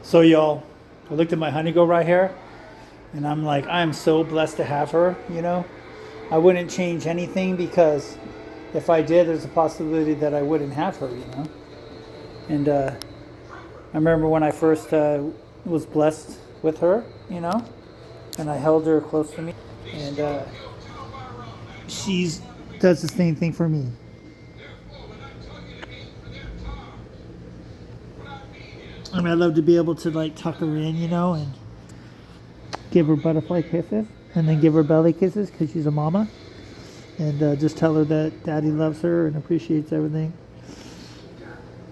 So y'all, I looked at my honeygo right here, and I'm like, I am so blessed to have her. I wouldn't change anything because if I did, there's a possibility that I wouldn't have her. And I remember when I first was blessed with her, and I held her close to me, and she's does the same thing for me. I mean, I love to be able to like tuck her in, and give her butterfly kisses, and then give her belly kisses because she's a mama, and just tell her that daddy loves her and appreciates everything.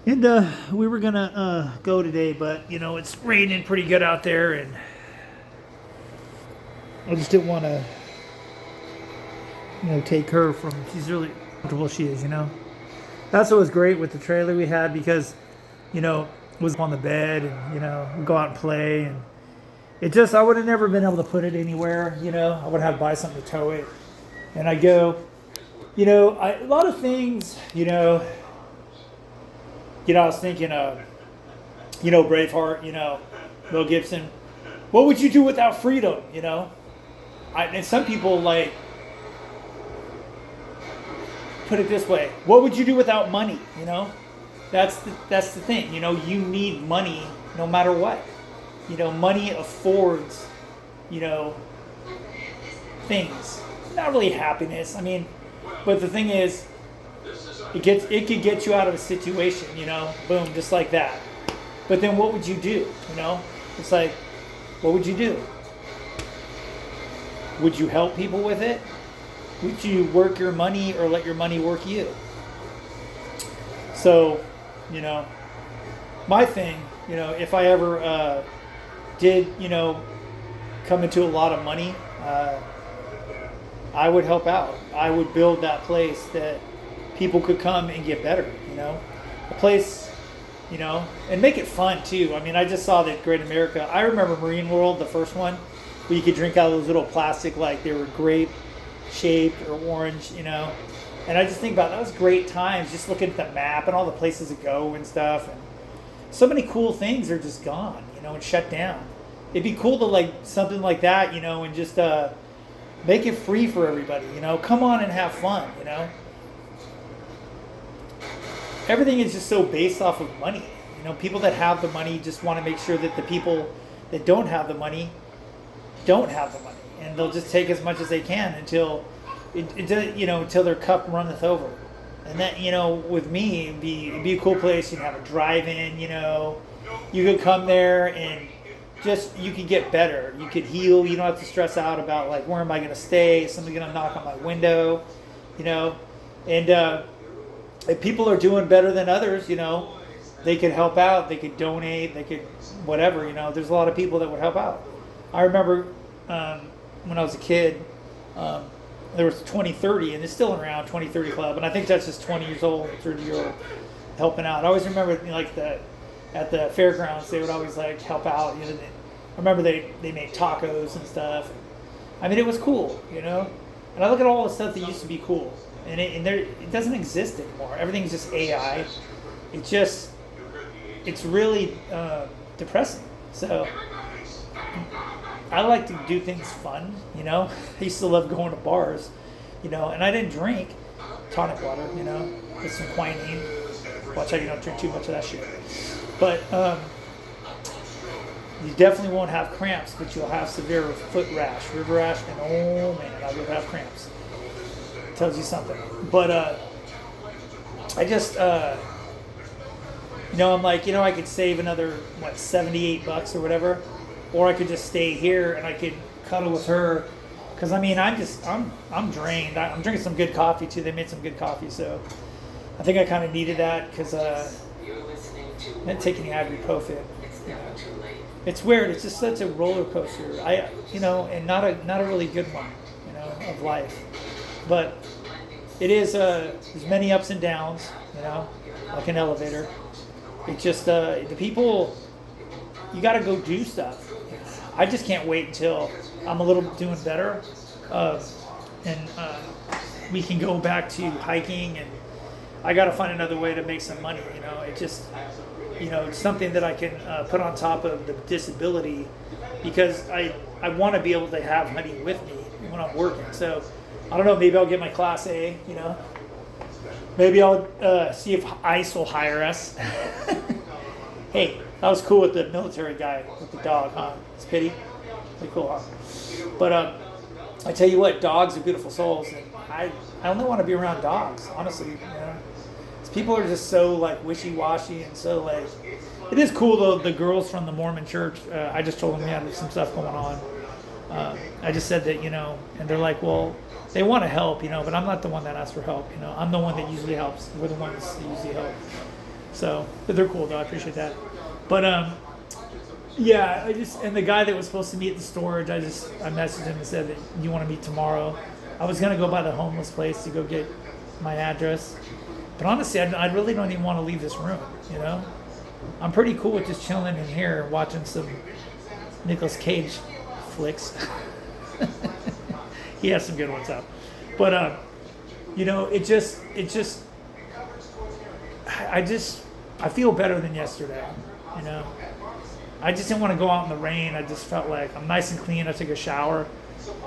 And we were gonna go today, but it's raining pretty good out there, and I just didn't want to, take her from. She's really comfortable. She is. That's what was great with the trailer we had because, it was on the bed, and we go out and play, and it just I would have never been able to put it anywhere. I would have to buy something to tow it, and I go, a lot of things, I was thinking of, Braveheart, Mel Gibson. What would you do without freedom? And some people like put it this way: what would you do without money? That's the thing. You need money no matter what. Money affords, things. Not really happiness. I mean, but the thing is, it could get you out of a situation. Boom, just like that. But then what would you do? It's like, what would you do? Would you help people with it? Would you work your money or let your money work you? So, my thing, if I ever did, come into a lot of money, I would help out. I would build that place that people could come and get better, a place, and make it fun too. I mean, I just saw that Great America. I remember Marine World, the first one, where you could drink out of those little plastic, like they were grape shaped or orange, And I just think about that was great times, just looking at the map and all the places to go and stuff. And so many cool things are just gone, and shut down. It'd be cool to like something like that, and just make it free for everybody. Come on and have fun. Everything is just so based off of money. People that have the money just want to make sure that the people that don't have the money don't have the money, and they'll just take as much as they can until until their cup runneth over. And that, with me, it'd be a cool place. You'd have a drive-in, you could come there and just, you could get better. You could heal. You don't have to stress out about like, where am I going to stay? Is somebody going to knock on my window? And if people are doing better than others, they could help out. They could donate. They could whatever. There's a lot of people that would help out. I remember when I was a kid, there was 2030, and it's still around 2030 Club, and I think that's just 20 years old, 30-year-old helping out. I always remember at the fairgrounds, they would always like help out. I remember they made tacos and stuff. I mean, it was cool, And I look at all the stuff that used to be cool, and it doesn't exist anymore. Everything's just AI. It's really depressing. So I like to do things fun, I used to love going to bars, and I didn't drink tonic water, with some quinine. Watch out you don't drink too much of that shit. But you definitely won't have cramps, but you'll have severe foot rash, river rash, and oh man, I will have cramps. Tells you something. But I just, I'm like, I could save another, $78 or whatever. Or I could just stay here and I could cuddle with her, because I mean I'm drained. I'm drinking some good coffee too. They made some good coffee, so I think I kind of needed that because I didn't take any ibuprofen. It's weird. It's just such a roller coaster. And not a really good one, of life. But it is there's many ups and downs, like an elevator. It's just the people. You got to go do stuff. I just can't wait until I'm a little doing better, and we can go back to hiking. And I got to find another way to make some money. it's something that I can put on top of the disability, because I want to be able to have Honey with me when I'm working. So I don't know, maybe I'll get my Class A, Maybe I'll see if ICE will hire us. Hey, that was cool with the military guy with the dog, huh? It's pity. Pretty cool, huh? But I tell you what, dogs are beautiful souls, and I only want to be around dogs, honestly. 'Cause people are just so like wishy-washy and so like. It is cool though. The girls from the Mormon church, I just told them, there's some stuff going on. I just said that, and they're like, well, they want to help, but I'm not the one that asks for help. I'm the one that usually helps. We're the ones that usually help. So, but they're cool though. I appreciate that. But yeah, and the guy that was supposed to meet at the storage, I messaged him and said that you want to meet tomorrow. I was gonna go by the homeless place to go get my address, but honestly, I really don't even want to leave this room. I'm pretty cool with just chilling in here watching some Nicolas Cage flicks. He has some good ones out, but I feel better than yesterday. I just didn't want to go out in the rain. I just felt like I'm nice and clean. I took a shower,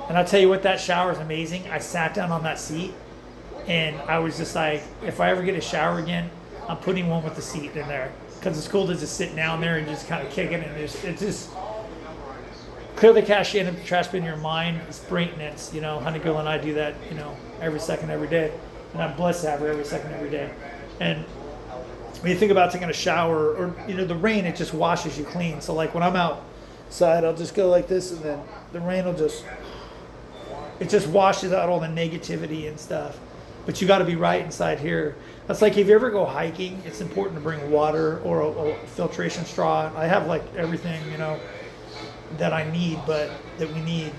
and I'll tell you what, that shower is amazing. I sat down on that seat, and I was just like, if I ever get a shower again, I'm putting one with the seat in there, because it's cool to just sit down there and just kind of kick it, and it's just clear the cache in the trash bin in your mind. It's maintenance, Honey Girl and I do that, every second, every day, and I'm blessed to have her every second, every day. And when you think about taking a shower, or the rain, it just washes you clean. So like when I'm outside, I'll just go like this, and then the rain will just washes out all the negativity and stuff. But you got to be right inside here. That's like if you ever go hiking, it's important to bring water or a filtration straw. I have like everything that I need, that we need.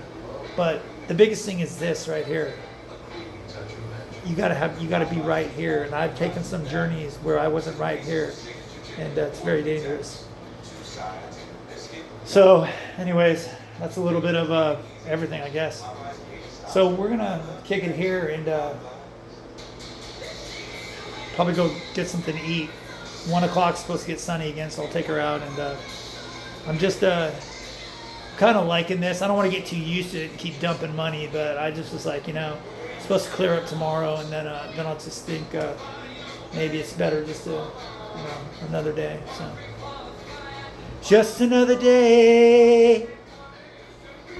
But the biggest thing is this right here. You gotta be right here, and I've taken some journeys where I wasn't right here, and it's very dangerous. So, anyways, that's a little bit of everything, I guess. So we're gonna kick it here and probably go get something to eat. 1 o'clock supposed to get sunny again, so I'll take her out, and I'm just kind of liking this. I don't want to get too used to it and keep dumping money, but I just was like, supposed to clear up tomorrow, and then I'll just think maybe it's better just to another day. So just another day.